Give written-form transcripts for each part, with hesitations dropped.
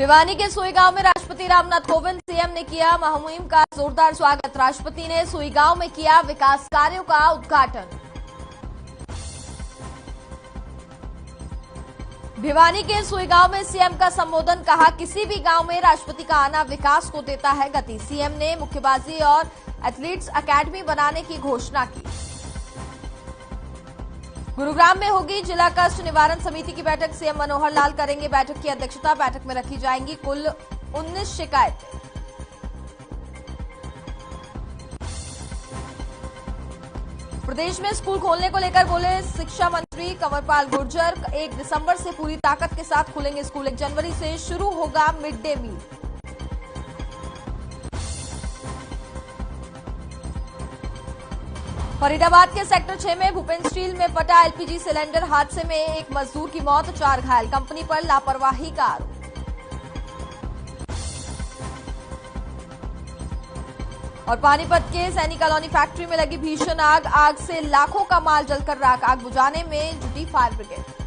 भिवानी के सुई गांव में राष्ट्रपति रामनाथ कोविंद सीएम ने किया मुहिम का जोरदार स्वागत। राष्ट्रपति ने सुई गांव में किया विकास कार्यों का उद्घाटन। भिवानी के सुई गांव में सीएम का संबोधन, कहा किसी भी गांव में राष्ट्रपति का आना विकास को देता है गति। सीएम ने मुक्केबाजी और एथलीट्स अकेडमी बनाने की घोषणा की। गुरुग्राम में होगी जिला कष्ट निवारण समिति की बैठक। सीएम मनोहर लाल करेंगे बैठक की अध्यक्षता। बैठक में रखी जाएंगी कुल 19 शिकायतें। प्रदेश में स्कूल खोलने को लेकर बोले शिक्षा मंत्री कंवरपाल गुर्जर। 1 दिसंबर से पूरी ताकत के साथ खुलेंगे स्कूल। 1 जनवरी से शुरू होगा मिड डे मील। फरीदाबाद के सेक्टर 6 में भूपेंद्र स्टील में फटा एलपीजी सिलेंडर। हादसे में 1 मजदूर की मौत, 4 घायल। कंपनी पर लापरवाही का आरोप। और पानीपत के सैनी कॉलोनी फैक्ट्री में लगी भीषण आग। आग से लाखों का माल जलकर राख। आग बुझाने में जुटी फायर ब्रिगेड।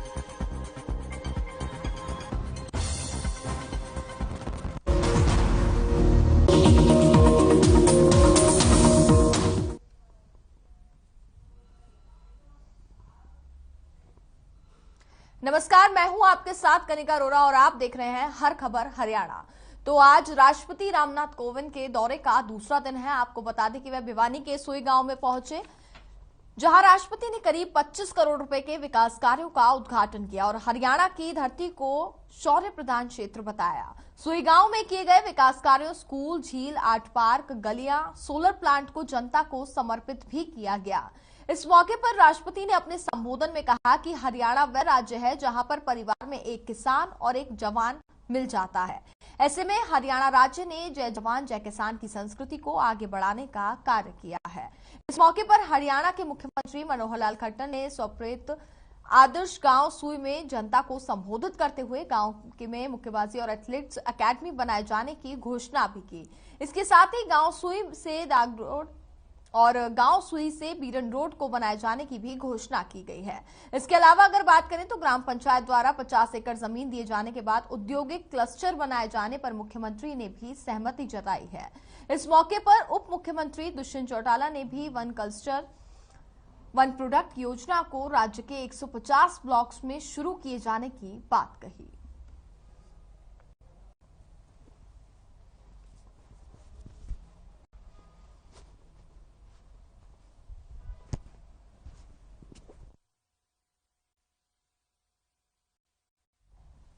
नमस्कार, मैं हूं आपके साथ कनिका अरोरा और आप देख रहे हैं हर खबर हरियाणा। तो आज राष्ट्रपति रामनाथ कोविंद के दौरे का दूसरा दिन है। आपको बता दें कि वह भिवानी के सुई गांव में पहुंचे, जहां राष्ट्रपति ने करीब 25 करोड़ रुपए के विकास कार्यों का उद्घाटन किया और हरियाणा की धरती को शौर्य प्रधान क्षेत्र बताया। सुई गांव में किए गए विकास कार्यों, स्कूल, झील, आर्ट पार्क, गलियां, सोलर प्लांट को जनता को समर्पित भी किया गया। इस मौके पर राष्ट्रपति ने अपने संबोधन में कहा कि हरियाणा वह राज्य है जहां पर परिवार में एक किसान और एक जवान मिल जाता है। ऐसे में हरियाणा राज्य ने जय जवान जय किसान की संस्कृति को आगे बढ़ाने का कार्य किया है। इस मौके पर हरियाणा के मुख्यमंत्री मनोहर लाल खट्टर ने स्वप्रेत आदर्श गांव सुई में जनता को संबोधित करते हुए गांव में मुक्केबाजी और एथलीट्स अकेडमी बनाए जाने की घोषणा भी की। इसके साथ ही गांव सुई से दाग रोड और गांव सुई से बीरन रोड को बनाए जाने की भी घोषणा की गई है। इसके अलावा अगर बात करें तो ग्राम पंचायत द्वारा 50 एकड़ जमीन दिए जाने के बाद औद्योगिक क्लस्टर बनाए जाने पर मुख्यमंत्री ने भी सहमति जताई है। इस मौके पर उप मुख्यमंत्री दुष्यंत चौटाला ने भी वन क्लस्टर वन प्रोडक्ट योजना को राज्य के 150 ब्लॉक्स में शुरू किए जाने की बात कही।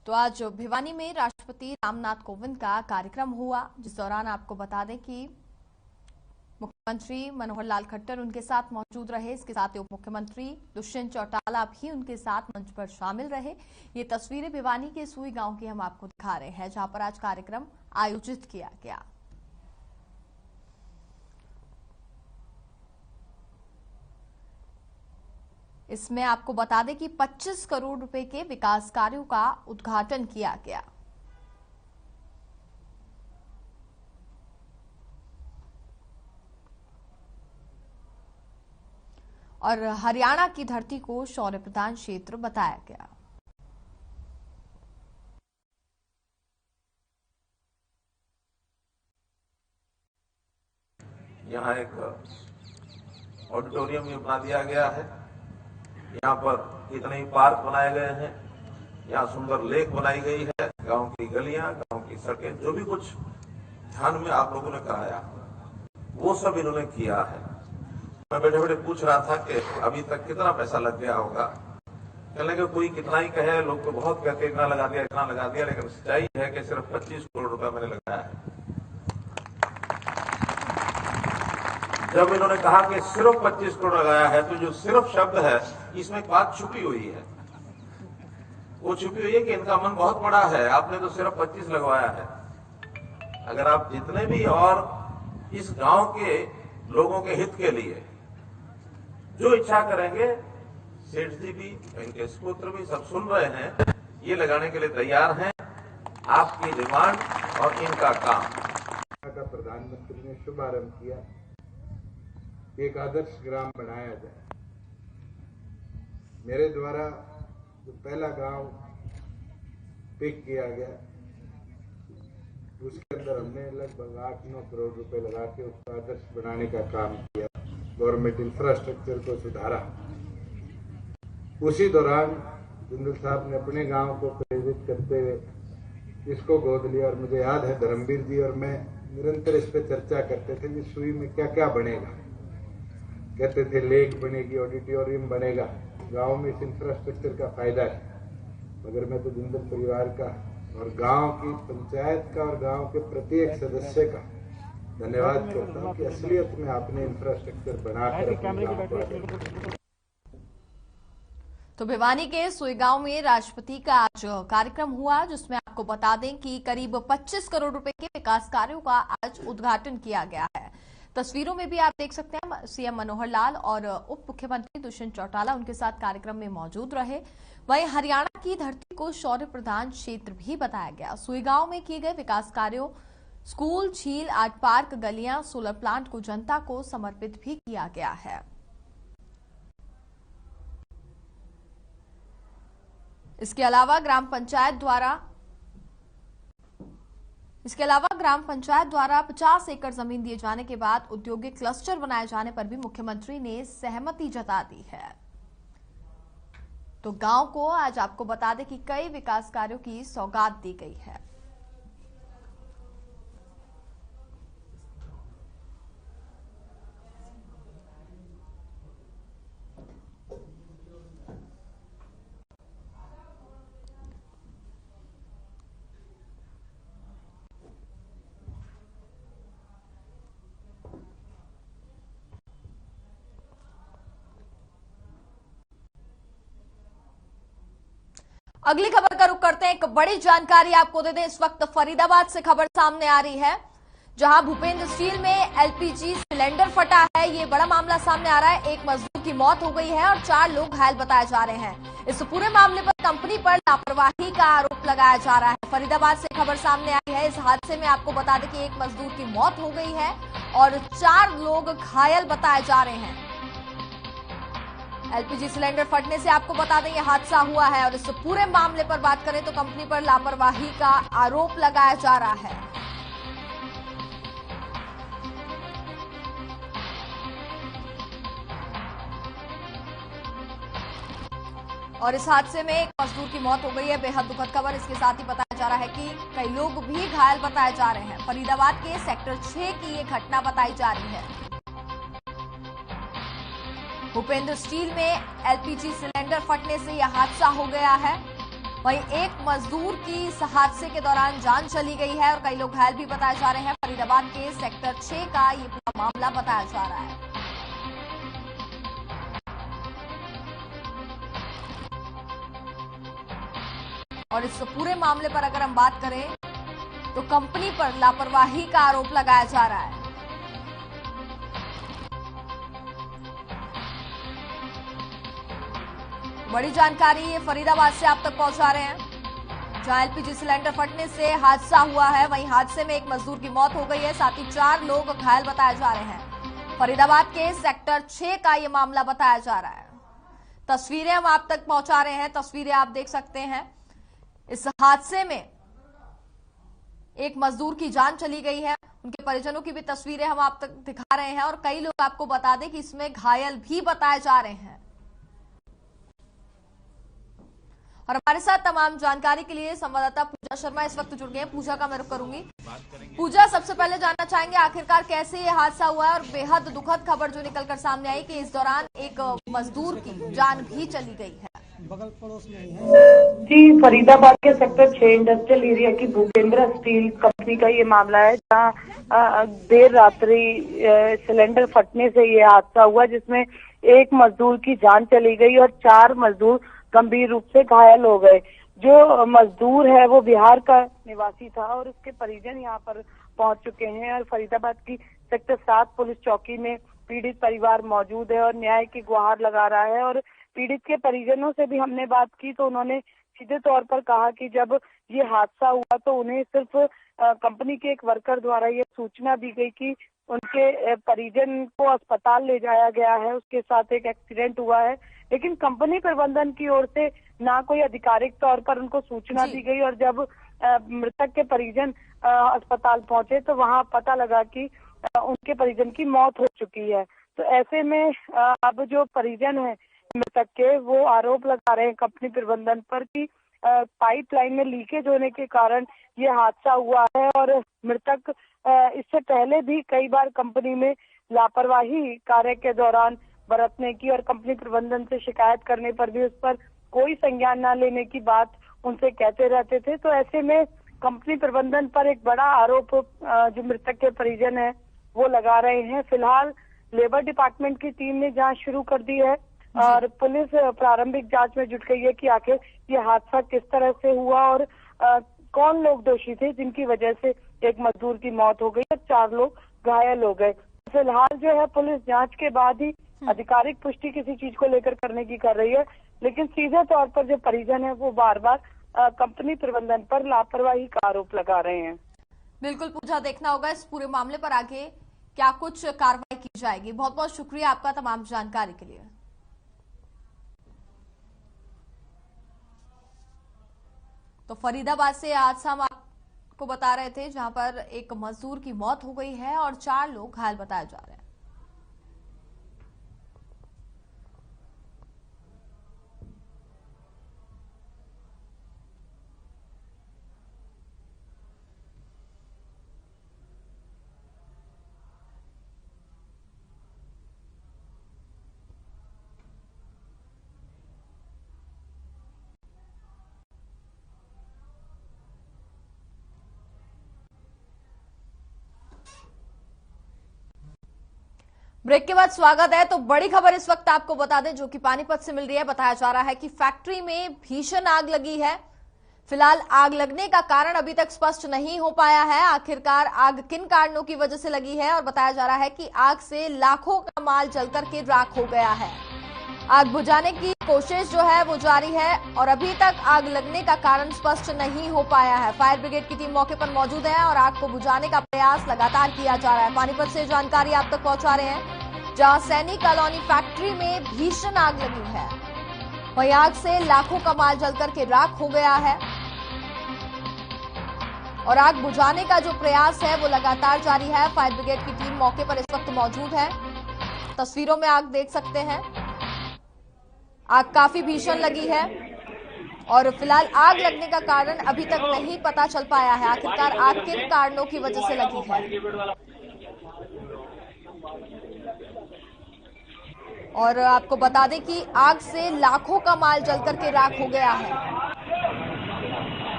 तो आज भिवानी में राष्ट्रपति रामनाथ कोविंद का कार्यक्रम हुआ, जिस दौरान आपको बता दें कि मुख्यमंत्री मनोहर लाल खट्टर उनके साथ मौजूद रहे। इसके साथ ही उप मुख्यमंत्री दुष्यंत चौटाला भी उनके साथ मंच पर शामिल रहे। ये तस्वीरें भिवानी के सुई गांव की हम आपको दिखा रहे हैं, जहां पर आज कार्यक्रम आयोजित किया गया। इसमें आपको बता दें कि 25 करोड़ रुपए के विकास कार्यों का उद्घाटन किया गया। और हरियाणा की धरती को शौर्य प्रधान क्षेत्र बताया गया। यहाँ एक ऑडिटोरियम भी बना दिया गया है। यहाँ पर इतने ही पार्क बनाए गए हैं। यहाँ सुंदर लेक बनाई गई है। गांव की गलियां, गांव की सड़कें, जो भी कुछ ध्यान में आप लोगों ने कराया वो सब इन्होंने किया है। मैं बैठे बैठे पूछ रहा था कि अभी तक कितना पैसा लग गया होगा। कहने के कोई कितना ही कहे, लोग तो बहुत कहते इतना लगा दिया, लेकिन सच्चाई है कि सिर्फ 25 करोड़ रुपया मैंने लगाया है। जब इन्होंने कहा कि सिर्फ 25 करोड़ लगाया है, तो जो सिर्फ शब्द है इसमें एक बात छुपी हुई है। वो छुपी हुई है कि इनका मन बहुत बड़ा है। आपने तो सिर्फ 25 लगवाया है। अगर आप जितने भी और इस गांव के लोगों के हित के लिए जो इच्छा करेंगे, सेठ जी भी, वेंकटेश पुत्र भी सब सुन रहे हैं, ये लगाने के लिए तैयार हैं। आपकी डिमांड और इनका काम का प्रधानमंत्री ने शुभारंभ किया, एक आदर्श ग्राम बनाया जाए। मेरे द्वारा जो पहला गांव पिक किया गया अंदर हमने लगभग 8-9 करोड़ रुपए लगा के उसको आदर्श बनाने का काम किया, गवर्नमेंट इंफ्रास्ट्रक्चर को सुधारा। उसी दौरान जिंदल साहब ने अपने गांव को प्रेरित करते हुए इसको गोद लिया और मुझे याद है धर्मवीर जी और मैं निरंतर इस पर चर्चा करते थे कि सुई में क्या क्या बनेगा। कहते थे लेक बनेगी, ऑडिटोरियम बनेगा, गांव में इस इंफ्रास्ट्रक्चर का फायदा है। मगर मैं तो जिंदल परिवार का और गांव की पंचायत का और गांव के प्रत्येक सदस्य का धन्यवाद करता हूं कि असलियत में आपने इंफ्रास्ट्रक्चर बनाकर अपने गांव को आगे बढ़ाया। तो भिवानी के सुईगांव में राष्ट्रपति का आज कार्यक्रम हुआ, जिसमें आपको बता दें कि करीब 25 करोड़ रुपए के विकास कार्यों का आज उद्घाटन किया गया है। तस्वीरों में भी आप देख सकते हैं सीएम मनोहर लाल और उप मुख्यमंत्री दुष्यंत चौटाला उनके साथ कार्यक्रम में मौजूद रहे। वहीं हरियाणा की धरती को शौर्य प्रधान क्षेत्र भी बताया गया। सुईगांव में किए गए विकास कार्यों, स्कूल, झील, आर्ट पार्क, गलियां, सोलर प्लांट को जनता को समर्पित भी किया गया है। इसके अलावा ग्राम पंचायत द्वारा 50 एकड़ जमीन दिए जाने के बाद औद्योगिक क्लस्टर बनाए जाने पर भी मुख्यमंत्री ने सहमति जता दी है। तो गांव को आज आपको बता दें कि कई विकास कार्यों की सौगात दी गई है। अगली खबर का रुख करते हैं। एक बड़ी जानकारी आपको दे दें, इस वक्त फरीदाबाद से खबर सामने आ रही है, जहां भूपेंद्र स्टील में एलपीजी सिलेंडर फटा है। ये बड़ा मामला सामने आ रहा है। एक मजदूर की मौत हो गई है और 4 लोग घायल बताए जा रहे हैं। इस पूरे मामले पर कंपनी पर लापरवाही का आरोप लगाया जा रहा है। फरीदाबाद से खबर सामने आई है। इस हादसे में आपको बता दें कि एक मजदूर की मौत हो गई है और 4 लोग घायल बताए जा रहे हैं। एलपीजी सिलेंडर फटने से आपको बता दें यह हादसा हुआ है। और इस पूरे मामले पर बात करें तो कंपनी पर लापरवाही का आरोप लगाया जा रहा है। और इस हादसे में एक मजदूर की मौत हो गई है। बेहद दुखद खबर। इसके साथ ही बताया जा रहा है कि कई लोग भी घायल बताए जा रहे हैं। फरीदाबाद के सेक्टर 6 की ये घटना बताई जा रही है। भूपेंद्र स्टील में एलपीजी सिलेंडर फटने से यह हादसा हो गया है। वहीं एक मजदूर की इस हादसे के दौरान जान चली गई है और कई लोग घायल भी बताए जा रहे हैं। फरीदाबाद के सेक्टर 6 का ये पूरा मामला बताया जा रहा है। और इस पूरे मामले पर अगर हम बात करें तो कंपनी पर लापरवाही का आरोप लगाया जा रहा है। बड़ी जानकारी ये फरीदाबाद से आप तक पहुंचा रहे हैं, जहां एलपीजी सिलेंडर फटने से हादसा हुआ है। वहीं हादसे में एक मजदूर की मौत हो गई है, साथ ही 4 लोग घायल बताए जा रहे हैं। फरीदाबाद के सेक्टर 6 का ये मामला बताया जा रहा है। तस्वीरें हम आप तक पहुंचा रहे हैं। तस्वीरें आप देख सकते हैं। इस हादसे में एक मजदूर की जान चली गई है। उनके परिजनों की भी तस्वीरें हम आप तक दिखा रहे हैं और कई लोग आपको बता दें कि इसमें घायल भी बताए जा रहे हैं। और हमारे साथ तमाम जानकारी के लिए संवाददाता पूजा शर्मा इस वक्त जुड़ गए हैं। पूजा का मैं रुख करूंगी। पूजा, सबसे पहले जानना चाहेंगे आखिरकार कैसे ये हादसा हुआ है और बेहद दुखद खबर जो निकलकर सामने आई कि इस दौरान एक मजदूर की जान भी चली गई है। बगल पड़ोस में है जी, फरीदाबाद के सेक्टर 6 इंडस्ट्रियल एरिया की भूपेंद्र स्टील कंपनी का ये मामला है, जहां देर रात्रि सिलेंडर फटने से ये हादसा हुआ, जिसमें एक मजदूर की जान चली गई और 4 मजदूर गंभीर रूप से घायल हो गए। जो मजदूर है वो बिहार का निवासी था और उसके परिजन यहाँ पर पहुंच चुके हैं और फरीदाबाद की सेक्टर 7 पुलिस चौकी में पीड़ित परिवार मौजूद है और न्याय की गुहार लगा रहा है। और पीड़ित के परिजनों से भी हमने बात की तो उन्होंने सीधे तौर पर कहा कि जब ये हादसा हुआ तो उन्हें सिर्फ कंपनी के एक वर्कर द्वारा ये सूचना दी गई कि उनके परिजन को अस्पताल ले जाया गया है, उसके साथ एक एक्सीडेंट हुआ है, लेकिन कंपनी प्रबंधन की ओर से ना कोई आधिकारिक तौर पर उनको सूचना दी गई। और जब मृतक के परिजन अस्पताल पहुंचे तो वहां पता लगा कि उनके परिजन की मौत हो चुकी है। तो ऐसे में अब जो परिजन है मृतक के, वो आरोप लगा रहे हैं कंपनी प्रबंधन पर कि पाइपलाइन में लीकेज होने के कारण ये हादसा हुआ है। और मृतक इससे पहले भी कई बार कंपनी में लापरवाही कार्य के दौरान बरतने की और कंपनी प्रबंधन से शिकायत करने पर भी उस पर कोई संज्ञान न लेने की बात उनसे कहते रहते थे। तो ऐसे में कंपनी प्रबंधन पर एक बड़ा आरोप जो मृतक के परिजन है वो लगा रहे हैं। फिलहाल लेबर डिपार्टमेंट की टीम ने जांच शुरू कर दी है और पुलिस प्रारंभिक जांच में जुट गई है कि आखिर ये हादसा किस तरह से हुआ और कौन लोग दोषी थे जिनकी वजह से एक मजदूर की मौत हो गई और 4 लोग घायल हो गए। फिलहाल जो है पुलिस जांच के बाद ही आधिकारिक पुष्टि किसी चीज को लेकर करने की कर रही है, लेकिन सीधे तौर पर जो परिजन है वो बार बार कंपनी प्रबंधन पर लापरवाही का आरोप लगा रहे हैं। बिल्कुल पूजा, देखना होगा इस पूरे मामले पर आगे क्या कुछ कार्रवाई की जाएगी। बहुत बहुत शुक्रिया आपका तमाम जानकारी के लिए। तो फरीदाबाद से हादसा हम आपको बता रहे थे जहां पर एक मजदूर की मौत हो गई है और 4 लोग घायल बताए जा रहे हैं। ब्रेक के बाद स्वागत है। तो बड़ी खबर इस वक्त आपको बता दें जो कि पानीपत से मिल रही है। बताया जा रहा है कि फैक्ट्री में भीषण आग लगी है। फिलहाल आग लगने का कारण अभी तक स्पष्ट नहीं हो पाया है। आखिरकार आग किन कारणों की वजह से लगी है और बताया जा रहा है कि आग से लाखों का माल जलकर के राख हो गया है। आग बुझाने की कोशिश जो है वो जारी है और अभी तक आग लगने का कारण स्पष्ट नहीं हो पाया है। फायर ब्रिगेड की टीम मौके पर मौजूद है और आग को बुझाने का प्रयास लगातार किया जा रहा है। पानीपत से जानकारी आप तक पहुंचा रहे हैं जहां सैनिक कॉलोनी फैक्ट्री में भीषण आग लगी है। वहीं आग से लाखों का माल जलकर के राख हो गया है और आग बुझाने का जो प्रयास है वो लगातार जारी है। फायर ब्रिगेड की टीम मौके पर इस वक्त मौजूद है। तस्वीरों में आग देख सकते हैं। आग काफी भीषण लगी है और फिलहाल आग लगने का कारण अभी तक नहीं पता चल पाया है। आखिरकार आग किन कारणों की वजह से लगी है और आपको बता दें कि आग से लाखों का माल जलकर के राख हो गया है।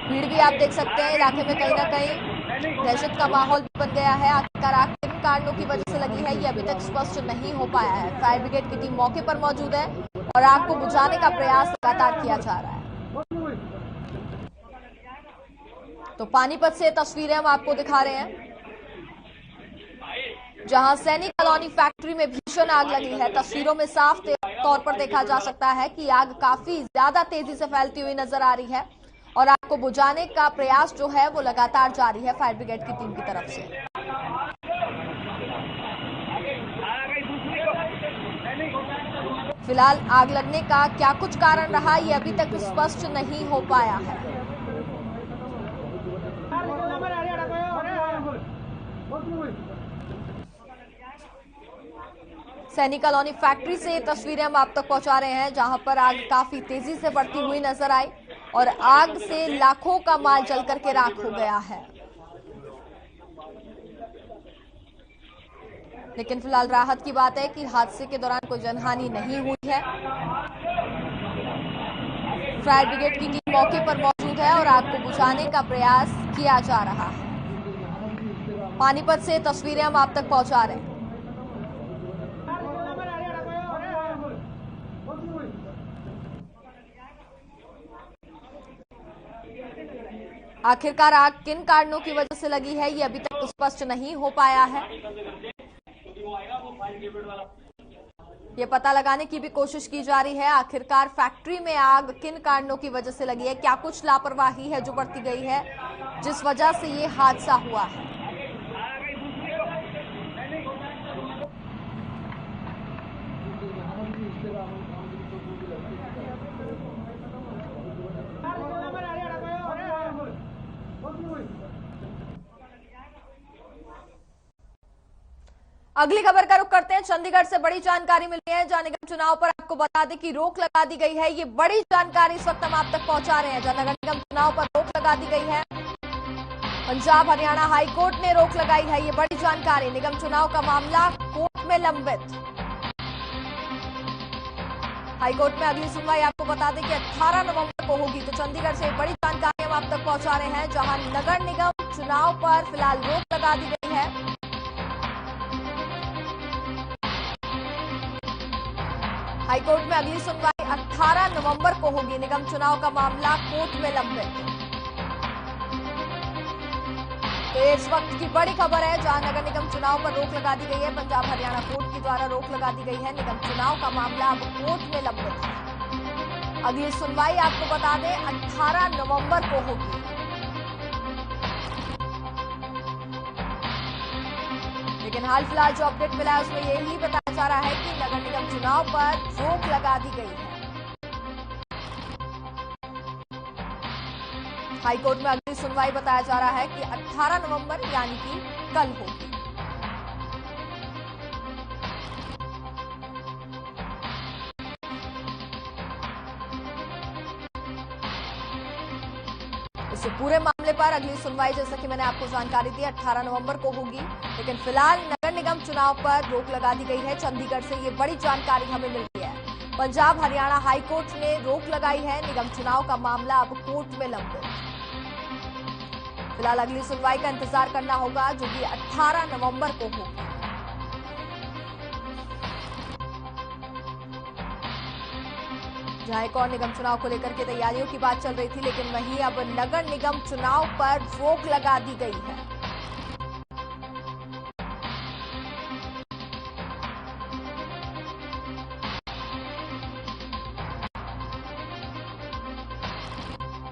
भीड़ भी आप देख सकते हैं। इलाके में कहीं ना कहीं दहशत का माहौल बन गया है। आखिरकार आग किन कारणों की वजह से लगी है ये अभी तक स्पष्ट नहीं हो पाया है। फायर ब्रिगेड की टीम मौके पर मौजूद है और आग को बुझाने का प्रयास लगातार किया जा रहा है। तो पानीपत से तस्वीरें हम आपको दिखा रहे हैं जहां सैनिक कॉलोनी फैक्ट्री में भीषण आग लगी है। तस्वीरों में साफ तौर पर देखा जा सकता है कि आग काफी ज्यादा तेजी से फैलती हुई नजर आ रही है और आग को बुझाने का प्रयास जो है वो लगातार जारी है फायर ब्रिगेड की टीम की तरफ से। फिलहाल आग लगने का क्या कुछ कारण रहा ये अभी तक स्पष्ट नहीं हो पाया है। सैनिक कॉलोनी फैक्ट्री से तस्वीरें हम आप तक पहुंचा रहे हैं जहां पर आग काफी तेजी से बढ़ती हुई नजर आई और आग से लाखों का माल जलकर के राख हो गया है। लेकिन फिलहाल राहत की बात है कि हादसे के दौरान कोई जनहानि नहीं हुई है। फायर ब्रिगेड की टीम मौके पर मौजूद है और आग को बुझाने का प्रयास किया जा रहा है। पानीपत से तस्वीरें हम आप तक पहुंचा रहे हैं। आखिरकार आग किन कारणों की वजह से लगी है ये अभी तक स्पष्ट नहीं हो पाया है। ये पता लगाने की भी कोशिश की जा रही है आखिरकार फैक्ट्री में आग किन कारणों की वजह से लगी है। क्या कुछ लापरवाही है जो बरती गई है जिस वजह से ये हादसा हुआ है। अगली खबर का रुख करते हैं। चंडीगढ़ से बड़ी जानकारी मिल रही है, जहां निगम चुनाव पर आपको बता दें कि रोक लगा दी गई है। ये बड़ी जानकारी इस वक्त हम आप तक पहुंचा रहे हैं। जहां नगर निगम चुनाव पर रोक लगा दी गई है, पंजाब हरियाणा हाईकोर्ट ने रोक लगाई है। ये बड़ी जानकारी, निगम चुनाव का मामला कोर्ट में लंबित। हाईकोर्ट में अगली सुनवाई आपको बता दें कि 18 नवंबर को होगी। तो चंडीगढ़ से बड़ी जानकारी हम आप तक पहुंचा रहे हैं, जहां नगर निगम चुनाव पर फिलहाल रोक लगा दी गई है। हाईकोर्ट में अगली सुनवाई 18 नवंबर को होगी। निगम चुनाव का मामला कोर्ट में लंबित। तो ये इस वक्त की बड़ी खबर है, जहां नगर निगम चुनाव पर रोक लगा दी गई है। पंजाब हरियाणा कोर्ट के द्वारा रोक लगा दी गई है। निगम चुनाव का मामला अब कोर्ट में लंबित है। अगली सुनवाई आपको बता दें 18 नवंबर को होगी। लेकिन हाल फिलहाल जो अपडेट मिला है उसमें यही बताया जा रहा है कि नगर निगम चुनाव पर रोक लगा दी गई है। हाईकोर्ट में अगली सुनवाई बताया जा रहा है कि 18 नवंबर यानी कि कल होगी। इस पूरे मामले पर अगली सुनवाई, जैसा कि मैंने आपको जानकारी दी, 18 नवंबर को होगी। लेकिन फिलहाल नगर निगम चुनाव पर रोक लगा दी गई है। चंडीगढ़ से ये बड़ी जानकारी हमें मिल रही है। पंजाब हरियाणा हाईकोर्ट ने रोक लगाई है। निगम चुनाव का मामला अब कोर्ट में लंबित। फिलहाल अगली सुनवाई का इंतजार करना होगा, जो कि 18 नवंबर को होगी। जहां एक और निगम चुनाव को लेकर के तैयारियों की बात चल रही थी, लेकिन वहीं अब नगर निगम चुनाव पर रोक लगा दी गई है।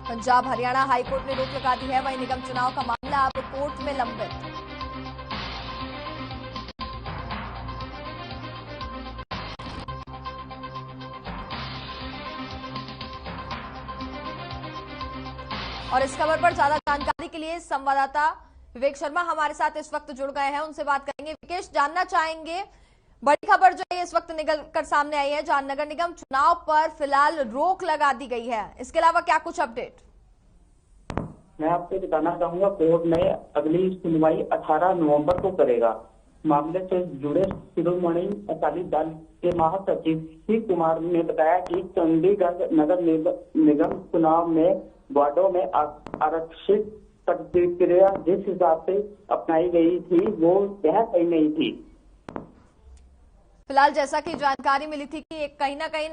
पंजाब हरियाणा हाईकोर्ट ने रोक लगा दी है। वहीं निगम चुनाव का मामला अब कोर्ट में लंबित। और इस खबर पर ज्यादा जानकारी के लिए संवाददाता विवेक शर्मा हमारे साथ इस वक्त जुड़ गए हैं, उनसे बात करेंगे। विकेश, जानना चाहेंगे बड़ी खबर जो है इस वक्त निकल कर सामने आई है, जहां नगर निगम चुनाव पर फिलहाल रोक लगा दी गई है। इसके अलावा क्या कुछ अपडेट? मैं आपको बताना चाहूंगा, कोर्ट ने अगली सुनवाई 18 नवंबर को करेगा। मामले से जुड़े शिरोमणि अकाली दल के महासचिव शिव कुमार ने बताया कि चंडीगढ़ नगर निगम चुनाव में वार्डों में आरक्षित प्रक्रिया जिस हिसाब से अपनाई गई थी वो यह सही नहीं थी। फिलहाल जैसा कि जानकारी मिली थी कि कहीं ना कहीं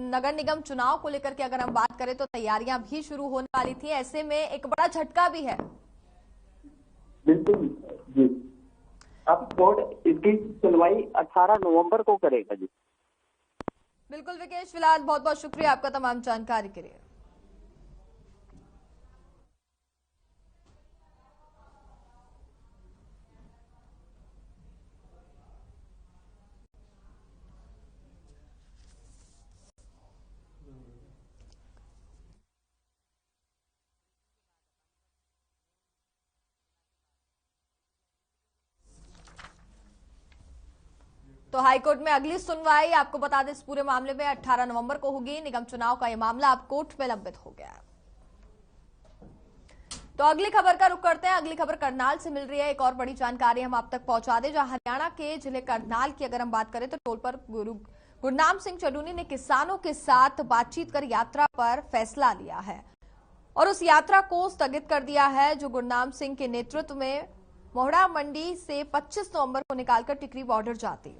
नगर निगम चुनाव को लेकर के अगर हम बात करें तो तैयारियां भी शुरू होने वाली थी। ऐसे में एक बड़ा झटका भी है। बिल्कुल जी, अब कोर्ट इसकी सुनवाई 18 नवंबर को करेगा जी। बिल्कुल विकेश, फिलहाल बहुत बहुत शुक्रिया आपका तमाम जानकारी के लिए। तो हाईकोर्ट में अगली सुनवाई आपको बता दें इस पूरे मामले में 18 नवंबर को होगी। निगम चुनाव का यह मामला अब कोर्ट में लंबित हो गया है। तो अगली खबर का रुख करते हैं। अगली खबर करनाल से मिल रही है। एक और बड़ी जानकारी हम आप तक पहुंचा दें, जहां हरियाणा के जिले करनाल की अगर हम बात करें तो टोल पर गुरनाम सिंह चडूनी ने किसानों के साथ बातचीत कर यात्रा पर फैसला लिया है और उस यात्रा को स्थगित कर दिया है, जो गुरनाम सिंह के नेतृत्व में मोहड़ा मंडी से 25 नवंबर को निकालकर टिकरी बॉर्डर जाती।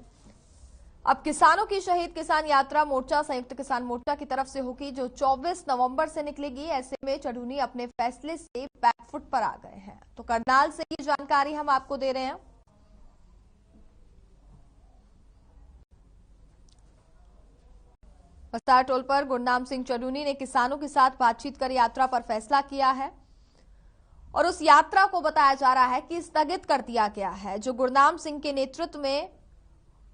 अब किसानों की शहीद किसान यात्रा मोर्चा संयुक्त किसान मोर्चा की तरफ से होगी, जो 24 नवंबर से निकलेगी। ऐसे में चडूनी अपने फैसले से बैकफुट पर आ गए हैं। तो करनाल से ये जानकारी हम आपको दे रहे हैं। बस्तार टोल पर गुरनाम सिंह चडूनी ने किसानों के साथ बातचीत कर यात्रा पर फैसला किया है और उस यात्रा को बताया जा रहा है कि स्थगित कर दिया गया है, जो गुरनाम सिंह के नेतृत्व में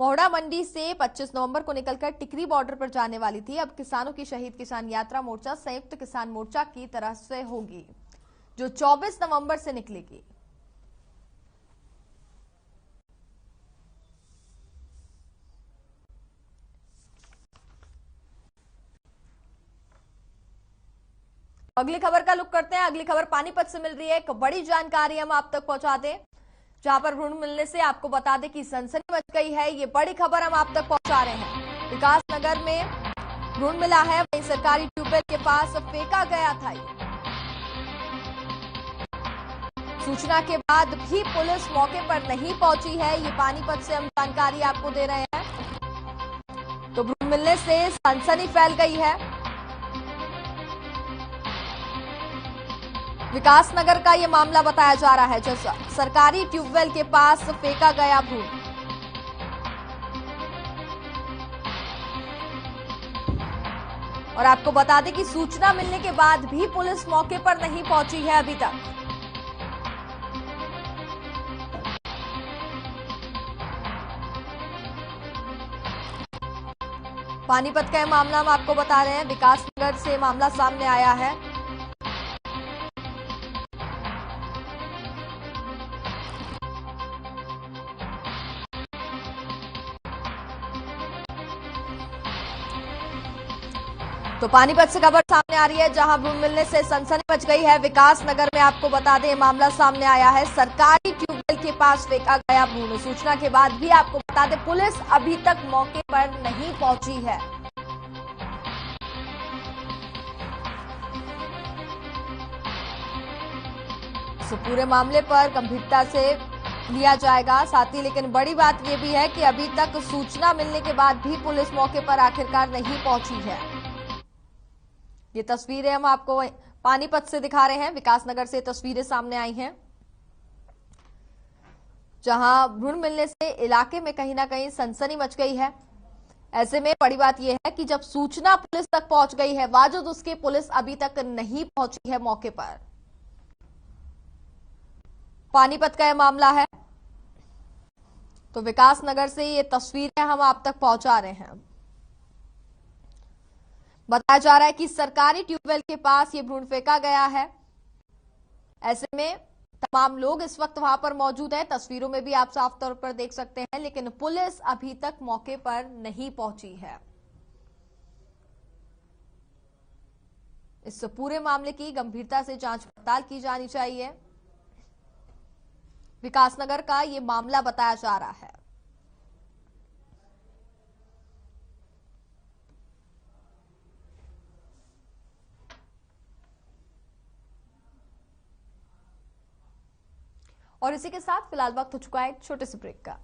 मोहड़ा मंडी से 25 नवंबर को निकलकर टिकरी बॉर्डर पर जाने वाली थी। अब किसानों की शहीद किसान यात्रा मोर्चा संयुक्त किसान मोर्चा की तरफ से होगी, जो 24 नवंबर से निकलेगी। अगली खबर का लुक करते हैं। अगली खबर पानीपत से मिल रही है। एक बड़ी जानकारी हम आप तक पहुंचा दें, जहां पर भ्रूण मिलने से आपको बता दें कि सनसनी मच गई है। ये बड़ी खबर हम आप तक पहुंचा रहे हैं। विकास नगर में भ्रूण मिला है, वहीं सरकारी ट्यूबवेल के पास फेंका गया था। सूचना के बाद भी पुलिस मौके पर नहीं पहुंची है। ये पानीपत से हम जानकारी आपको दे रहे हैं। तो भ्रूण मिलने से सनसनी फैल गई है। विकास नगर का ये मामला बताया जा रहा है, जो सरकारी ट्यूबवेल के पास फेंका गया भ्रूण। और आपको बता दें कि सूचना मिलने के बाद भी पुलिस मौके पर नहीं पहुंची है अभी तक। पानीपत का मामला हम आपको बता रहे हैं। विकास नगर से मामला सामने आया है। तो पानीपत से खबर सामने आ रही है, जहां भ्रूण मिलने से सनसनी मच गई है। विकास नगर में आपको बता दें मामला सामने आया है। सरकारी ट्यूबवेल के पास फेंका गया भ्रूण। सूचना के बाद भी आपको बता दें पुलिस अभी तक मौके पर नहीं पहुंची है। इस पूरे मामले पर गंभीरता से लिया जाएगा। साथ ही लेकिन बड़ी बात यह भी है कि अभी तक सूचना मिलने के बाद भी पुलिस मौके पर आखिरकार नहीं पहुंची है। ये तस्वीरें हम आपको पानीपत से दिखा रहे हैं। विकास नगर से तस्वीरें सामने आई हैं, जहां भ्रूण मिलने से इलाके में कहीं ना कहीं सनसनी मच गई है। ऐसे में बड़ी बात यह है कि जब सूचना पुलिस तक पहुंच गई है, बावजूद उसके पुलिस अभी तक नहीं पहुंची है मौके पर। पानीपत का यह मामला है। तो विकास नगर से ये तस्वीरें हम आप तक पहुंचा रहे हैं। बताया जा रहा है कि सरकारी ट्यूबवेल के पास ये भ्रूण फेंका गया है। ऐसे में तमाम लोग इस वक्त वहां पर मौजूद हैं। तस्वीरों में भी आप साफ तौर पर देख सकते हैं, लेकिन पुलिस अभी तक मौके पर नहीं पहुंची है। इस पूरे मामले की गंभीरता से जांच पड़ताल की जानी चाहिए। विकासनगर का ये मामला बताया जा रहा है। और इसी के साथ फिलहाल वक्त हो चुका है एक छोटे से ब्रेक का।